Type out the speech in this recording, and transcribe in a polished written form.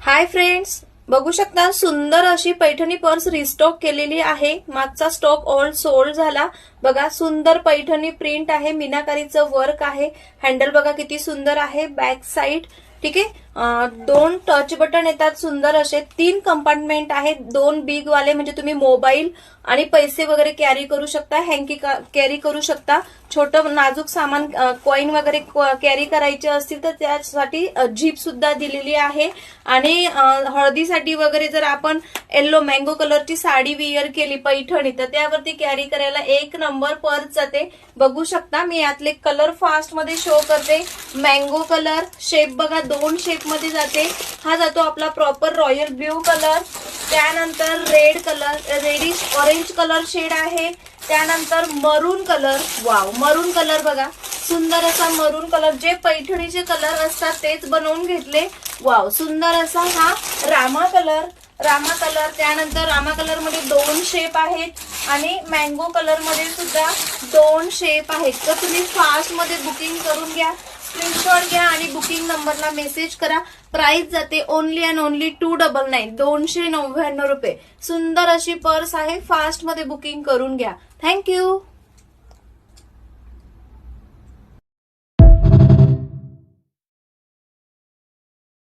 Hi friends, बघू शकता सुंदर अशी पैठणी पर्स रिस्टॉक केलेली आहे। मागचा स्टॉक ऑल सोल्ड झाला। बघा सुंदर पैठणी प्रिंट आहे, मीनाकारीचं वर्क आहे। हँडल बघा किती सुंदर आहे, बॅक साइड ठीक आहे। दोन टच बटन येतात सुंदर असे, 3 कंपार्टमेंट आहेत, 2 बिग वाले म्हणजे तुम्ही मोबाईल आणि पैसे वगैरे कॅरी करू शकता, हँकी कॅरी करू शकता। छोटं नाजूक सामान कॉइन वगैरे कॅरी करायचे असतील तर त्यासाठी जीप सुद्धा दिलेली आहे। आणि हळदीसाठी वगैरे जर आपण येलो मँगो कलरची साडी विअर केली पैठणी तर त्यावरती कॅरी करायला एक नंबर पर्स जाते। बघू शकता मी यातले कलर फास्ट मध्ये शो करते। मँगो कलर शेप बघा 2 शेप मध्ये जाते। हा जातो आपला प्रॉपर रॉयल ब्ल्यू कलर, त्यानंतर red colour, reddish orange colour shade आहे, त्यानंतर मरून कलर। वाव, मरून कलर बघा सुंदर असा मरून कलर, जे पैठणीचे कलर असतात तेच बनवून घेतले। वाव, सुंदर असा हा रामा कलर, त्यानंतर रामा कलर मध्ये 2 शेप आहेत आणि मँगो कलर मध्ये सुद्धा 2 शेप आहेत। तर तुम्ही फास्ट मध्ये बुकिंग करून घ्या, स्क्रीनशॉट घ्या आणि बुकिंग नंबरला मेसेज करा। प्राइस जाते ओनली अँड ओनली 299, 299 रुपये। सुंदर अशी पर्स आहे, फास्ट मध्ये बुकिंग करून घ्या। थँक्यू।